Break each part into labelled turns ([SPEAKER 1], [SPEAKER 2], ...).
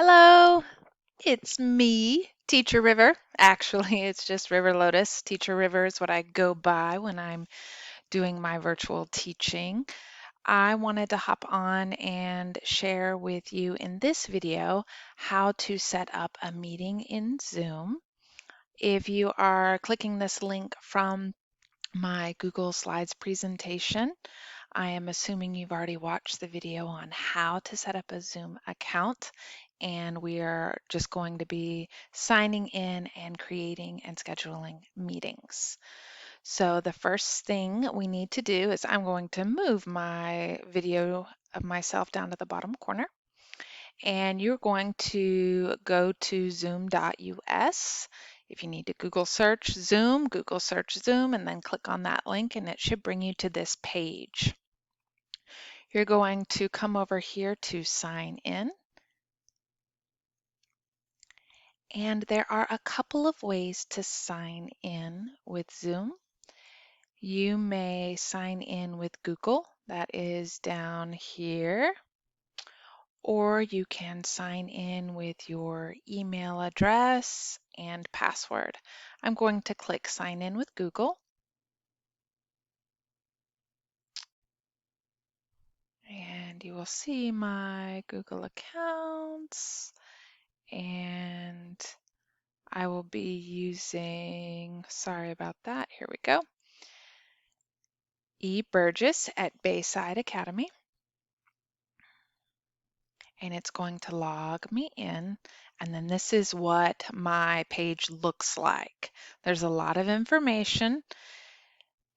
[SPEAKER 1] Hello, it's me, Teacher River. Actually, it's just River Lotus. Teacher River is what I go by when I'm doing my virtual teaching. I wanted to hop on and share with you in this video how to set up a meeting in Zoom. If you are clicking this link from my Google Slides presentation, I am assuming you've already watched the video on how to set up a Zoom account, and we are just going to be signing in and creating and scheduling meetings. So the first thing we need to do is I'm going to move my video of myself down to the bottom corner, and you're going to go to zoom.us. If you need to Google search Zoom, and then click on that link, and it should bring you to this page. You're going to come over here to sign in. And there are a couple of ways to sign in with Zoom. You may sign in with Google, that is down here, or you can sign in with your email address and password. I'm going to click sign in with Google. And you will see my Google accounts, and I will be using, sorry about that, here we go, E. Burgess at Bayside Academy. And it's going to log me in. And then this is what my page looks like. There's a lot of information,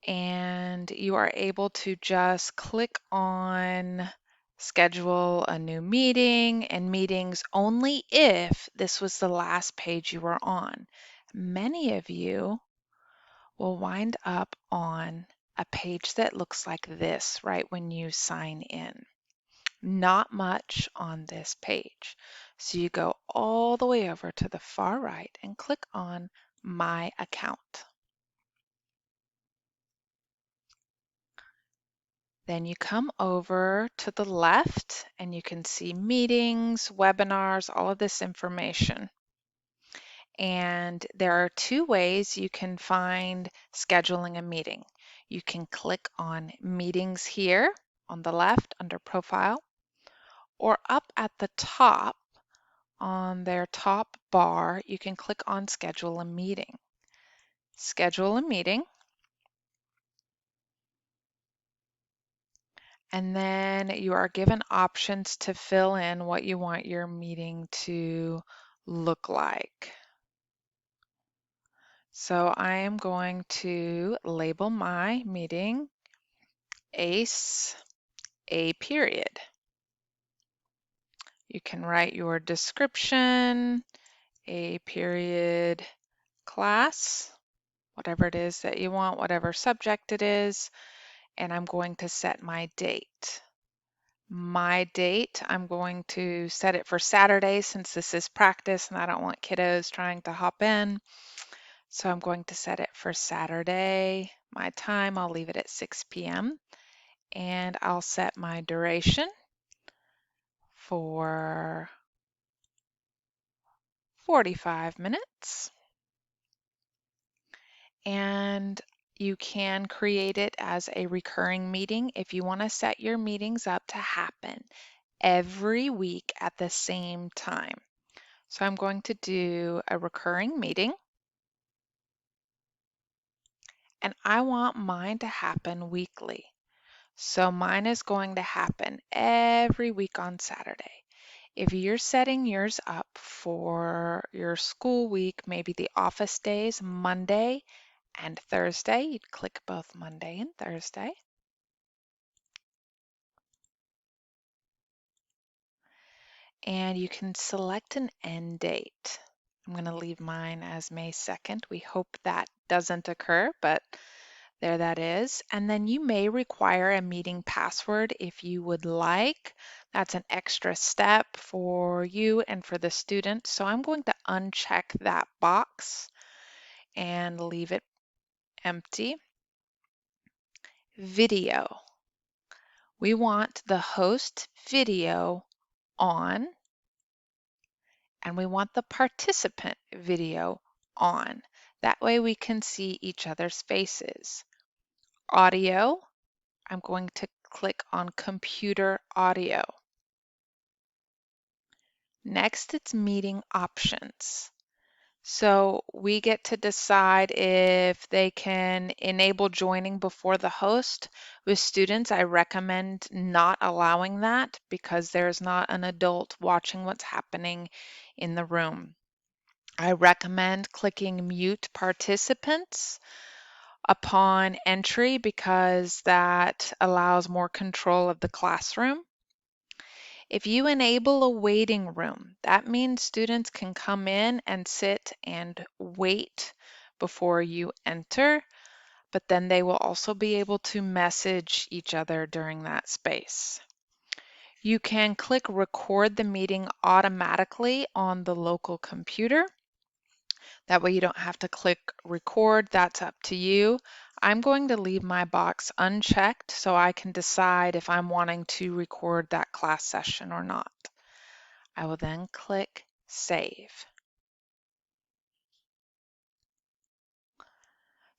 [SPEAKER 1] and you are able to just click on schedule a new meeting, and meetings only if this was the last page you were on. Many of you will wind up on a page that looks like this right when you sign in. Not much on this page. So you go all the way over to the far right and click on My Account. Then you come over to the left and you can see meetings, webinars, all of this information. And there are two ways you can find scheduling a meeting. You can click on Meetings here on the left under Profile, or up at the top on their top bar, you can click on Schedule a Meeting. Schedule a meeting, and then you are given options to fill in what you want your meeting to look like. So I am going to label my meeting ACE A period. You can write your description, A period class, whatever it is that you want, whatever subject it is, and I'm going to set my date. My date, I'm going to set it for Saturday since this is practice and I don't want kiddos trying to hop in. So I'm going to set it for Saturday. My time, I'll leave it at 6 p.m. and I'll set my duration for 45 minutes. And you can create it as a recurring meeting if you want to set your meetings up to happen every week at the same time. So I'm going to do a recurring meeting, and I want mine to happen weekly. So mine is going to happen every week on Saturday. If you're setting yours up for your school week, maybe the office days, Monday and Thursday, you'd click both Monday and Thursday. And you can select an end date. I'm going to leave mine as May 2nd. We hope that doesn't occur, but there that is. And then you may require a meeting password if you would like. That's an extra step for you and for the student. So I'm going to uncheck that box and leave it empty. Video. We want the host video on, and we want the participant video on. That way we can see each other's faces. Audio, I'm going to click on computer audio. Next, it's meeting options. So we get to decide if they can enable joining before the host. With students, I recommend not allowing that because there's not an adult watching what's happening in the room. I recommend clicking mute participants upon entry because that allows more control of the classroom. If you enable a waiting room, that means students can come in and sit and wait before you enter, but then they will also be able to message each other during that space. You can click record the meeting automatically on the local computer. That way you don't have to click record, that's up to you. I'm going to leave my box unchecked so I can decide if I'm wanting to record that class session or not. I will then click Save.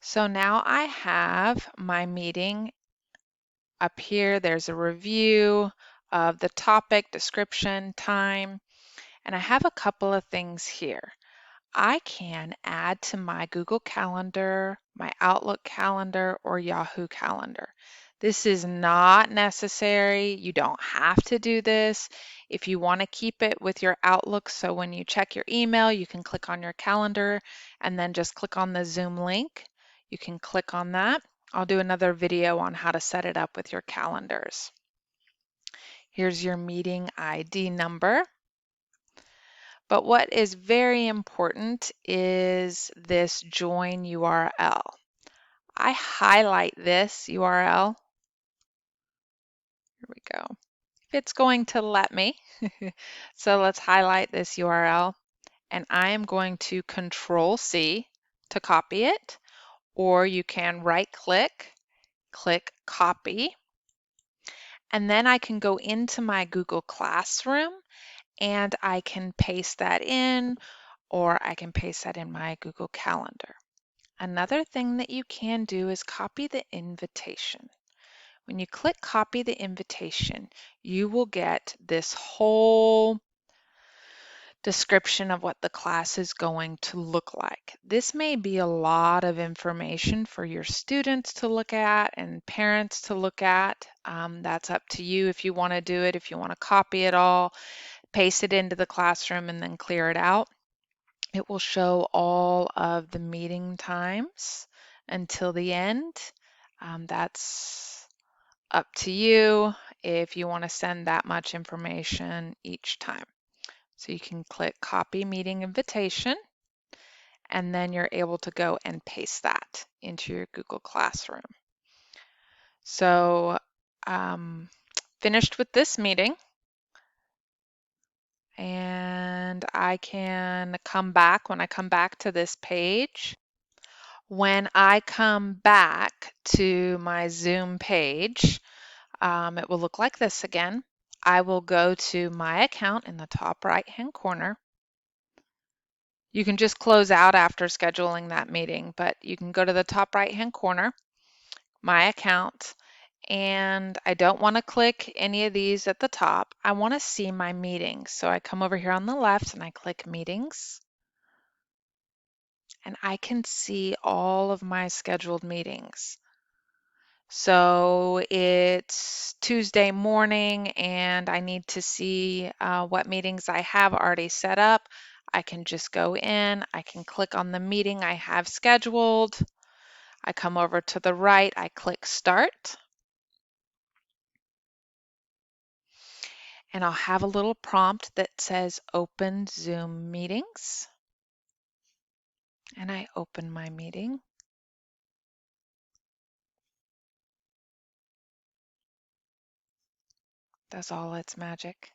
[SPEAKER 1] So now I have my meeting up here. There's a review of the topic, description, time, and I have a couple of things here. I can add to my Google Calendar, my Outlook calendar, or Yahoo Calendar. This is not necessary. You don't have to do this. If you want to keep it with your Outlook, so when you check your email, you can click on your calendar and then just click on the Zoom link. You can click on that. I'll do another video on how to set it up with your calendars. Here's your meeting ID number. But what is very important is this join URL. I highlight this URL. Here we go. It's going to let me. So let's highlight this URL, and I am going to Control C to copy it, or you can right click, click copy, and then I can go into my Google Classroom and I can paste that in, or I can paste that in my Google Calendar. Another thing that you can do is copy the invitation. When you click copy the invitation, you will get this whole description of what the class is going to look like. This may be a lot of information for your students to look at and parents to look at. That's up to you if you want to do it, if you want to copy it all, paste it into the classroom and then clear it out. It will show all of the meeting times until the end. That's up to you if you want to send that much information each time. So you can click copy meeting invitation, and then you're able to go and paste that into your Google Classroom. So finished with this meeting, and I can come back. When I come back to this page, when I come back to my Zoom page, it will look like this again. I will go to my account in the top right-hand corner. You can just close out after scheduling that meeting, but you can go to the top right-hand corner, my account, and I don't want to click any of these at the top. I want to see my meetings. So I come over here on the left and I click meetings, and I can see all of my scheduled meetings. So it's Tuesday morning and I need to see what meetings I have already set up. I can just go in, I can click on the meeting I have scheduled. I come over to the right, I click start, and I'll have a little prompt that says open Zoom meetings. And I open my meeting. Does all its magic.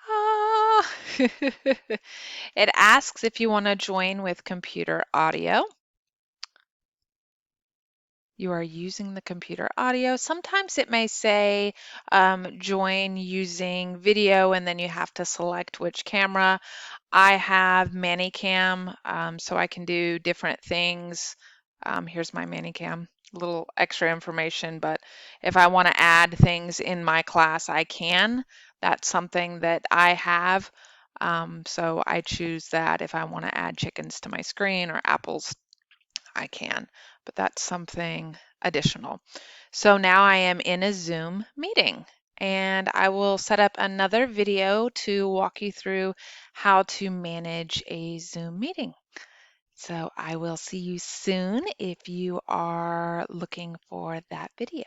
[SPEAKER 1] Ah. It asks if you want to join with computer audio. you are using the computer audio. Sometimes it may say join using video, and then you have to select which camera. I have ManyCam, so I can do different things. Here's my ManyCam, a little extra information, but if I want to add things in my class, I can. That's something that I have. So I choose that. If I want to add chickens to my screen or apples, I can, but that's something additional. So now I am in a Zoom meeting, and I will set up another video to walk you through how to manage a Zoom meeting. So I will see you soon if you are looking for that video.